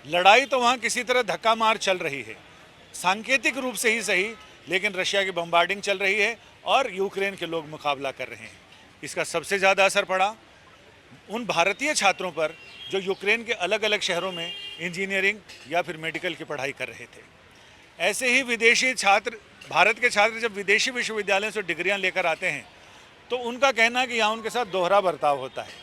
लड़ाई तो वहाँ किसी तरह धक्का मार चल रही है, सांकेतिक रूप से ही सही, लेकिन रशिया की बम्बार्डिंग चल रही है और यूक्रेन के लोग मुकाबला कर रहे हैं। इसका सबसे ज़्यादा असर पड़ा उन भारतीय छात्रों पर जो यूक्रेन के अलग अलग शहरों में इंजीनियरिंग या फिर मेडिकल की पढ़ाई कर रहे थे। ऐसे ही विदेशी छात्र, भारत के छात्र जब विदेशी विश्वविद्यालयों से डिग्रियां लेकर आते हैं तो उनका कहना है कि यहाँ उनके साथ दोहरा बर्ताव होता है।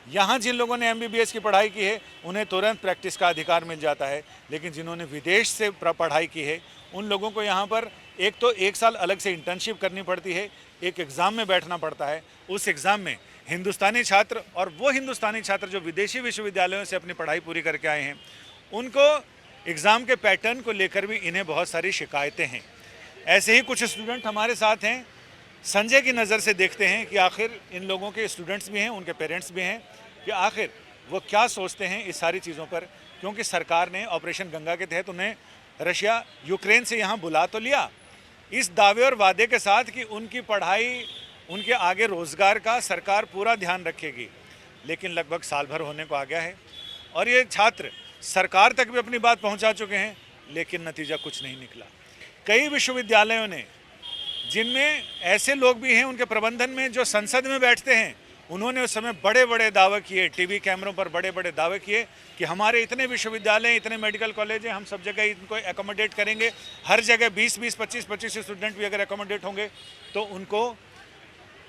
यहाँ जिन लोगों ने MBBS की पढ़ाई की है उन्हें तुरंत प्रैक्टिस का अधिकार मिल जाता है, लेकिन जिन्होंने विदेश से पढ़ाई की है उन लोगों को यहाँ पर एक तो 1 साल अलग से इंटर्नशिप करनी पड़ती है, एक एग्ज़ाम में बैठना पड़ता है। उस एग्ज़ाम में हिंदुस्तानी छात्र और वो हिंदुस्तानी छात्र जो विदेशी विश्वविद्यालयों से अपनी पढ़ाई पूरी करके आए हैं, उनको एग्ज़ाम के पैटर्न को लेकर भी इन्हें बहुत सारी शिकायतें हैं। ऐसे ही कुछ स्टूडेंट हमारे साथ हैं, संजय की नज़र से देखते हैं कि आखिर इन लोगों के स्टूडेंट्स भी हैं, उनके पेरेंट्स भी हैं, कि आखिर वो क्या सोचते हैं इस सारी चीज़ों पर, क्योंकि सरकार ने ऑपरेशन गंगा के तहत उन्हें रशिया यूक्रेन से यहाँ बुला तो लिया इस दावे और वादे के साथ कि उनकी पढ़ाई, उनके आगे रोज़गार का सरकार पूरा ध्यान रखेगी, लेकिन लगभग साल भर होने को आ गया है और ये छात्र सरकार तक भी अपनी बात पहुंचा चुके हैं, लेकिन नतीजा कुछ नहीं निकला। कई विश्वविद्यालयों ने, जिनमें ऐसे लोग भी हैं उनके प्रबंधन में जो संसद में बैठते हैं, उन्होंने उस समय बड़े बड़े दावे किए, टीवी कैमरों पर बड़े बड़े दावे किए कि हमारे इतने विश्वविद्यालय, इतने मेडिकल कॉलेज हैं, हम सब जगह इनको एकोमोडेट करेंगे, हर जगह 20-20, 25-25 स्टूडेंट भी अगर एकोमोडेट होंगे तो उनको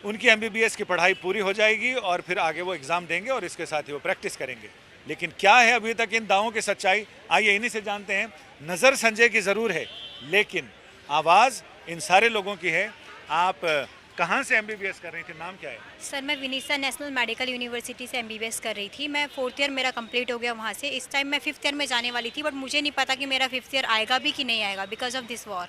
उनकी MBBS की पढ़ाई पूरी हो जाएगी और फिर आगे वो एग्ज़ाम देंगे और इसके साथ ही वो प्रैक्टिस करेंगे। लेकिन क्या है अभी तक इन दावों की सच्चाई, आइए इन्हीं से जानते हैं। नज़र संजय की ज़रूर है, लेकिन आवाज़ इन सारे लोगों की है। आप कहाँ से MBBS कर रही थी, नाम क्या है? सर मैं विनीसा नेशनल मेडिकल यूनिवर्सिटी से MBBS कर रही थी। मैं 4th ईयर मेरा कंप्लीट हो गया वहाँ से। इस टाइम मैं 5th ईयर में जाने वाली थी, बट मुझे नहीं पता कि मेरा 5th ईयर आएगा भी कि नहीं आएगा बिकॉज ऑफ दिस वॉर।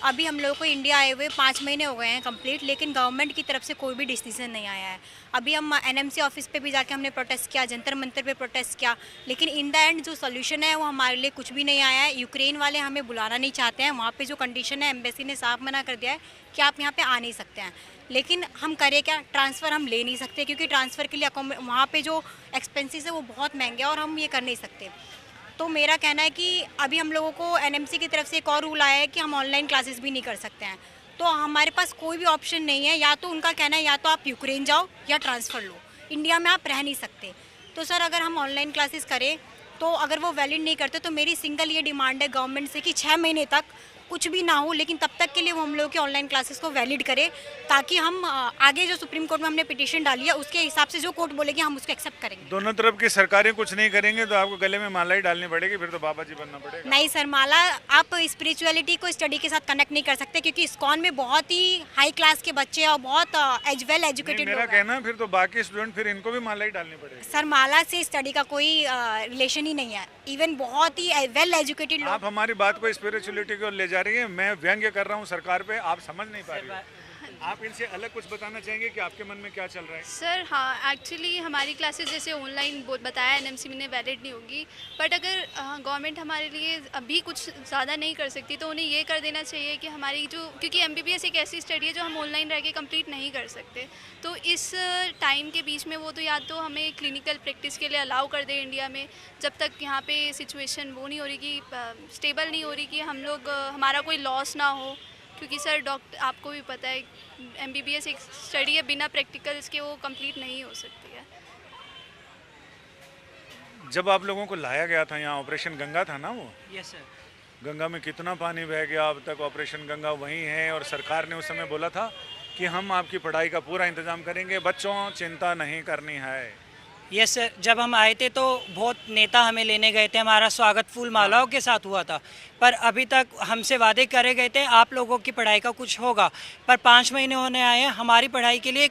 अभी हम लोगों को इंडिया आए हुए 5 महीने हो गए हैं कंप्लीट, लेकिन गवर्नमेंट की तरफ से कोई भी डिसीजन नहीं आया है। अभी हम NMC ऑफिस पे भी जाके हमने प्रोटेस्ट किया, जंतर मंतर पे प्रोटेस्ट किया, लेकिन इन द एंड जो सोल्यूशन है वो हमारे लिए कुछ भी नहीं आया है। यूक्रेन वाले हमें बुलाना नहीं चाहते हैं, वहाँ पे जो कंडीशन है एम्बेसी ने साफ मना कर दिया है कि आप यहाँ पे आ नहीं सकते हैं। लेकिन हम करें क्या, ट्रांसफ़र हम ले नहीं सकते क्योंकि ट्रांसफ़र के लिए वहाँ पे जो एक्सपेंसेस है वो बहुत महंगे हैं और हम ये कर नहीं सकते। तो मेरा कहना है कि अभी हम लोगों को NMC की तरफ से एक और रूल आया है कि हम ऑनलाइन क्लासेस भी नहीं कर सकते हैं। तो हमारे पास कोई भी ऑप्शन नहीं है, या तो उनका कहना है या तो आप यूक्रेन जाओ या ट्रांसफ़र लो, इंडिया में आप रह नहीं सकते। तो सर अगर हम ऑनलाइन क्लासेस करें तो अगर वो वैलिड नहीं करते तो मेरी सिंगल ये डिमांड है गवर्नमेंट से कि 6 महीने तक कुछ भी ना हो, लेकिन तब तक के लिए वो हम लोग के ऑनलाइन क्लासेस को वैलिड करें, ताकि हम आगे जो सुप्रीम कोर्ट में हमने पिटीशन डाली है उसके हिसाब से जो कोर्ट बोलेगी हम उसको एक्सेप्ट करेंगे। दोनों तरफ की सरकारें कुछ नहीं करेंगे तो आपको गले में माला ही डालनी पड़ेगी, फिर तो बाबा जी बनना पड़ेगा। नहीं सर, माला आप स्पिरिचुअलिटी को स्टडी के साथ कनेक्ट नहीं कर सकते क्योंकि इस्कॉन में बहुत ही हाई क्लास के बच्चे और बहुत वेल एजुकेटेड लोग हैं। मेरा कहना फिर तो बाकी स्टूडेंट फिर इनको भी माला ही डालनी पड़ेगी। सर माला से स्टडी का कोई रिलेशन ही नहीं है, इवन बहुत ही वेल एजुकेटेड लोग। आप हमारी बात को स्पिरिचुअलिटी की ओर ले जा रही है, मैं व्यंग्य कर रहा हूँ सरकार पे, आप समझ नहीं पा रही हो। आप इनसे अलग कुछ बताना चाहेंगे कि आपके मन में क्या चल रहा है? सर हाँ, एक्चुअली हमारी क्लासेस जैसे ऑनलाइन बताया NMC में वैलिड नहीं होगी, बट अगर गवर्नमेंट हमारे लिए अभी कुछ ज़्यादा नहीं कर सकती तो उन्हें ये कर देना चाहिए कि हमारी जो, क्योंकि MBBS एक ऐसी स्टडी है जो हम ऑनलाइन रह के कंप्लीट नहीं कर सकते, तो इस टाइम के बीच में वो तो या तो हमें क्लिनिकल प्रैक्टिस के लिए अलाउ कर दे इंडिया में, जब तक यहाँ पे सिचुएशन वो नहीं हो रही कि स्टेबल नहीं हो रही कि हम लोग हमारा कोई लॉस ना हो, क्योंकि सर डॉक्टर आपको भी पता है MBBS एक स्टडी है, बिना प्रैक्टिकल्स के वो कंप्लीट नहीं हो सकती है। जब आप लोगों को लाया गया था यहाँ, ऑपरेशन गंगा था ना वो? Yes sir. गंगा में कितना पानी बह गया, अब तक ऑपरेशन गंगा वहीं है और सरकार ने उस समय बोला था कि हम आपकी पढ़ाई का पूरा इंतजाम करेंगे, बच्चों चिंता नहीं करनी है। यस सर, जब हम आए थे तो बहुत नेता हमें लेने गए थे, हमारा स्वागत फूल मालाओं के साथ हुआ था, पर अभी तक हमसे वादे करे गए थे आप लोगों की पढ़ाई का कुछ होगा, पर 5 महीने होने आए हैं, हमारी पढ़ाई के लिए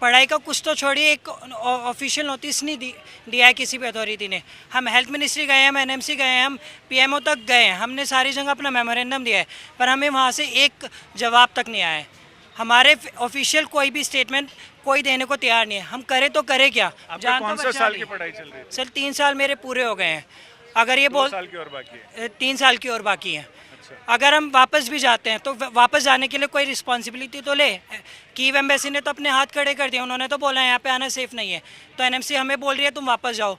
पढ़ाई का कुछ तो छोड़िए, एक ऑफिशियल नोटिस नहीं दिया है किसी भी अथॉरिटी ने। हम हेल्थ मिनिस्ट्री गए हैं, हम NMC गए हैं, हम PMO तक गए हैं, हमने सारी जगह अपना मेमोरेंडम दिया है, पर हमें वहाँ से एक जवाब तक नहीं आया है। हमारे ऑफिशियल कोई भी स्टेटमेंट कोई देने को तैयार नहीं है। हम करें तो करें क्या? आपका कौन सा साल की पढ़ाई चल रही है? सर 3 साल मेरे पूरे हो गए हैं। अगर ये 2 साल की और बाकी है? 3 साल की और बाकी है। अच्छा। अगर हम वापस भी जाते हैं तो वापस जाने के लिए कोई रिस्पॉन्सिबिलिटी तो ले। कीव एम्बेसी ने तो अपने हाथ खड़े कर दिए, उन्होंने तो बोला है यहाँ पे आना सेफ नहीं है, तो NMC हमें बोल रही है तुम वापस जाओ।